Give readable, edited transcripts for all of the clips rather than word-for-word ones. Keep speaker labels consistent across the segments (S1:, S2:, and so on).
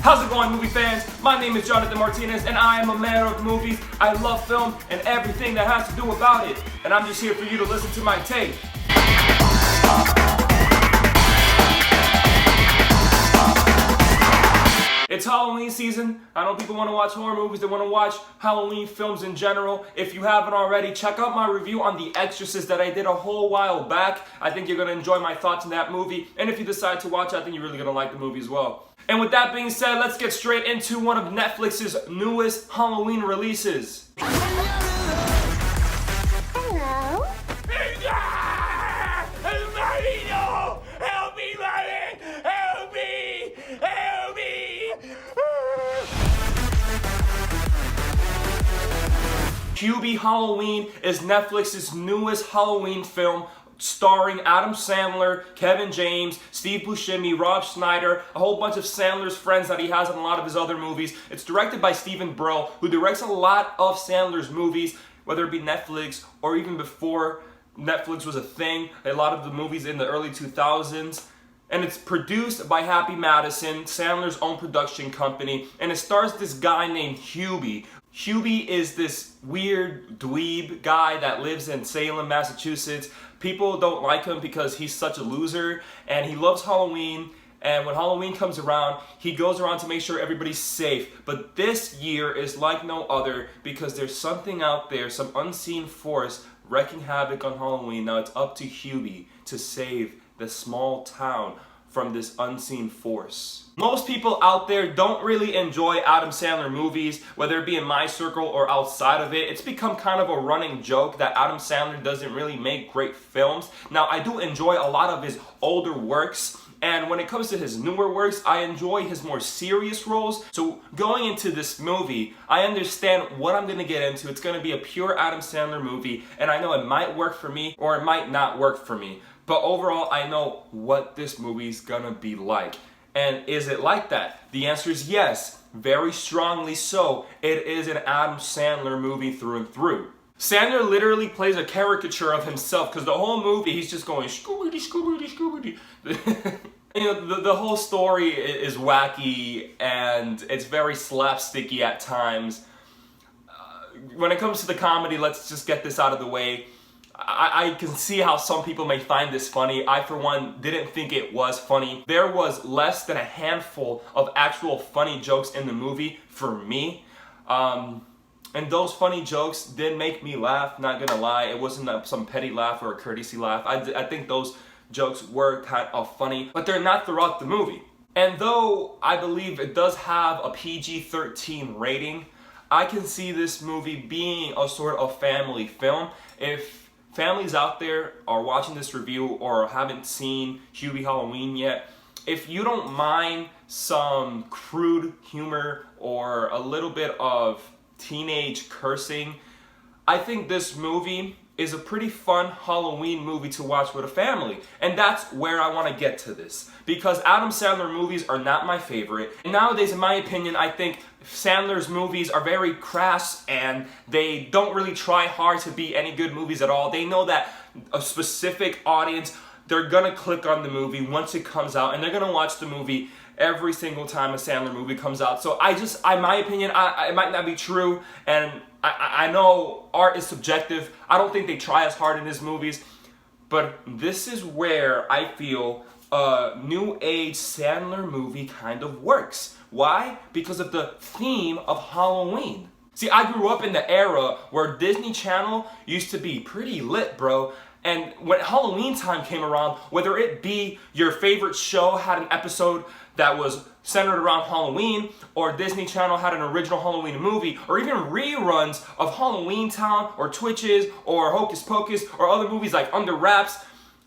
S1: How's it going, movie fans? My name is Jonathan Martinez and I am a man of movies. I love film and everything that has to do about it. And I'm just here for you to listen to my tape. It's Halloween season. I know people want to watch horror movies, they want to watch Halloween films in general. If you haven't already, check out my review on The Exorcist that I did a whole while back. I think you're going to enjoy my thoughts on that movie. And if you decide to watch it, I think you're really going to like the movie as well. And with that being said, let's get straight into one of Netflix's newest Halloween releases.
S2: Hello?
S1: Help me, Mommy! Help me! Help me! Hubie Halloween is Netflix's newest Halloween film, starring Adam Sandler, Kevin James, Steve Buscemi, Rob Schneider, a whole bunch of Sandler's friends that he has in a lot of his other movies. It's directed by Steven Brill, who directs a lot of Sandler's movies, whether it be Netflix or even before Netflix was a thing, a lot of the movies in the early 2000s. And it's produced by Happy Madison, Sandler's own production company, and it stars this guy named Hubie. Hubie is this weird dweeb guy that lives in Salem, Massachusetts. People don't like him because he's such a loser, and he loves Halloween, and when Halloween comes around, he goes around to make sure everybody's safe. But this year is like no other because there's something out there, some unseen force wreaking havoc on Halloween. Now it's up to Hubie to save the small town from this unseen force. Most people out there don't really enjoy Adam Sandler movies, whether it be in my circle or outside of it. It's become kind of a running joke that Adam Sandler doesn't really make great films. Now, I do enjoy a lot of his older works, and when it comes to his newer works, I enjoy his more serious roles. So going into this movie, I understand what I'm gonna get into. It's gonna be a pure Adam Sandler movie, and I know it might work for me or it might not work for me. But overall, I know what this movie's gonna be like. And is it like that? The answer is yes, very strongly so. It is an Adam Sandler movie through and through. Sandler literally plays a caricature of himself because the whole movie he's just going Scooby-Dee, Scooby-Dee, Scooby-Dee. You know, the whole story is wacky and it's very slapsticky at times. When it comes to the comedy, let's just get this out of the way. I can see how some people may find this funny. I, for one, didn't think it was funny. There was less than a handful of actual funny jokes in the movie for me. And those funny jokes did make me laugh, not gonna lie. It wasn't some petty laugh or a courtesy laugh. I think those jokes were kind of funny, but they're not throughout the movie. And though I believe it does have a PG-13 rating, I can see this movie being a sort of family film. If families out there are watching this review or haven't seen Hubie Halloween yet, if you don't mind some crude humor or a little bit of teenage cursing, I think this movie is a pretty fun Halloween movie to watch with a family. And that's where I want to get to this. Because Adam Sandler movies are not my favorite. And nowadays, in my opinion, I think Sandler's movies are very crass and they don't really try hard to be any good movies at all. They know that a specific audience, they're gonna click on the movie once it comes out and they're gonna watch the movie every single time a Sandler movie comes out. So in my opinion, it might not be true, and I know art is subjective. I don't think they try as hard in his movies, but this is where I feel a new age Sandler movie kind of works. Why? Because of the theme of Halloween. See, I grew up in the era where Disney Channel used to be pretty lit, bro. And when Halloween time came around, whether it be your favorite show had an episode that was centered around Halloween, or Disney Channel had an original Halloween movie, or even reruns of Halloween Town, or Twitches, or Hocus Pocus, or other movies like Under Wraps,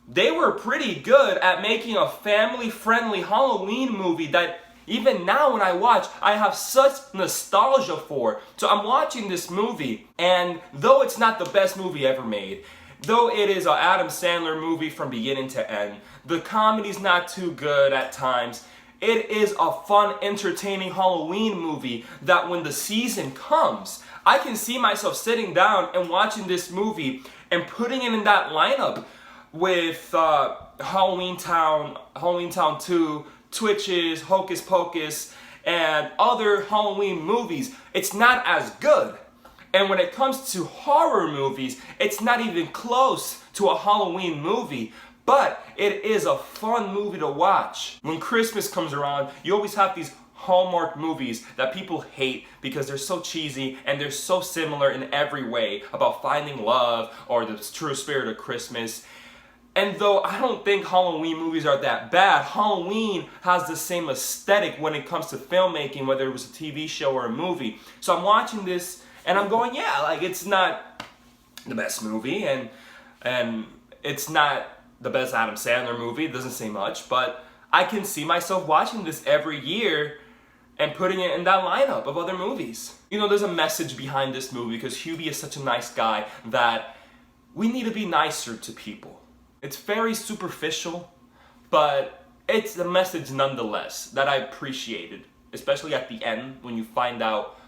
S1: they were pretty good at making a family-friendly Halloween movie that even now when I watch, I have such nostalgia for. So I'm watching this movie, and though it's not the best movie ever made, though it is an Adam Sandler movie from beginning to end, the comedy's not too good at times, it is a fun, entertaining Halloween movie that when the season comes, I can see myself sitting down and watching this movie and putting it in that lineup with Halloween Town 2, Twitches, Hocus Pocus, and other Halloween movies, it's not as good. And when it comes to horror movies, it's not even close to a Halloween movie. But it is a fun movie to watch. When Christmas comes around, you always have these Hallmark movies that people hate because they're so cheesy and they're so similar in every way about finding love or the true spirit of Christmas. And though I don't think Halloween movies are that bad, Halloween has the same aesthetic when it comes to filmmaking, whether it was a TV show or a movie. So I'm watching this and I'm going, yeah, like it's not the best movie and it's not the best Adam Sandler movie. It doesn't say much, but I can see myself watching this every year and putting it in that lineup of other movies. You know, there's a message behind this movie because Hubie is such a nice guy that we need to be nicer to people. It's very superficial, but it's a message nonetheless that I appreciated, especially at the end when you find out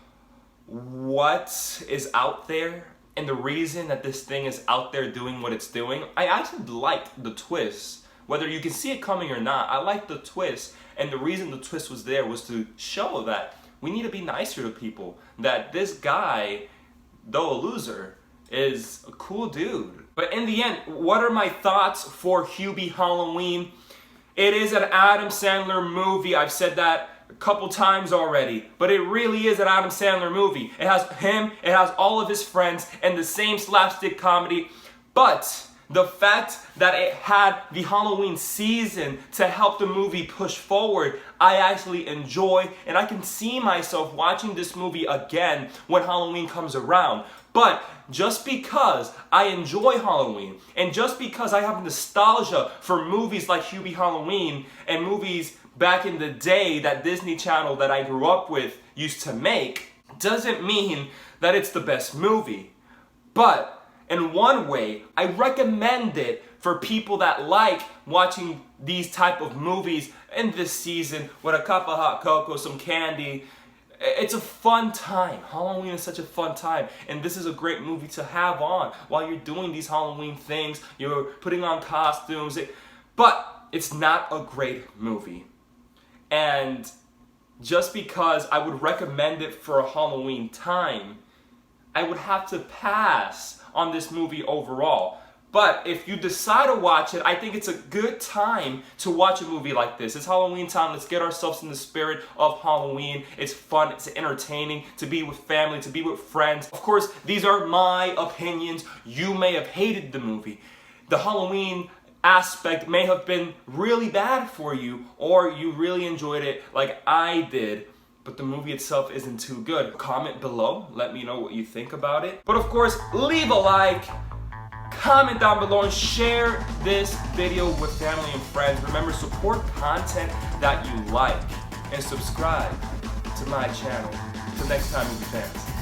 S1: what is out there and the reason that this thing is out there doing what it's doing. I actually liked the twist. Whether you can see it coming or not, I liked the twist. And the reason the twist was there was to show that we need to be nicer to people. That this guy, though a loser, is a cool dude. But in the end, what are my thoughts for Hubie Halloween? It is an Adam Sandler movie. I've said that a couple times already, but it really is an Adam Sandler movie. It has him, it has all of his friends, and the same slapstick comedy, but the fact that it had the Halloween season to help the movie push forward, I actually enjoy, and I can see myself watching this movie again when Halloween comes around. But just because I enjoy Halloween, and just because I have nostalgia for movies like Hubie Halloween and movies back in the day that Disney Channel that I grew up with used to make, doesn't mean that it's the best movie. But in one way, I recommend it for people that like watching these type of movies in this season with a cup of hot cocoa, some candy. It's a fun time. Halloween is such a fun time, and this is a great movie to have on while you're doing these Halloween things. You're putting on costumes, but it's not a great movie. And just because I would recommend it for a Halloween time, I would have to pass on this movie overall. But if you decide to watch it, I think it's a good time to watch a movie like this. It's Halloween time. Let's get ourselves in the spirit of Halloween. It's fun. It's entertaining to be with family, to be with friends. Of course, these are my opinions. You may have hated the movie. The Halloween aspect may have been really bad for you, or you really enjoyed it like I did, but the movie itself isn't too good. Comment below. Let me know what you think about it. But of course, leave a like. Comment down below and share this video with family and friends. Remember, support content that you like and subscribe to my channel. Until next time, movie fans.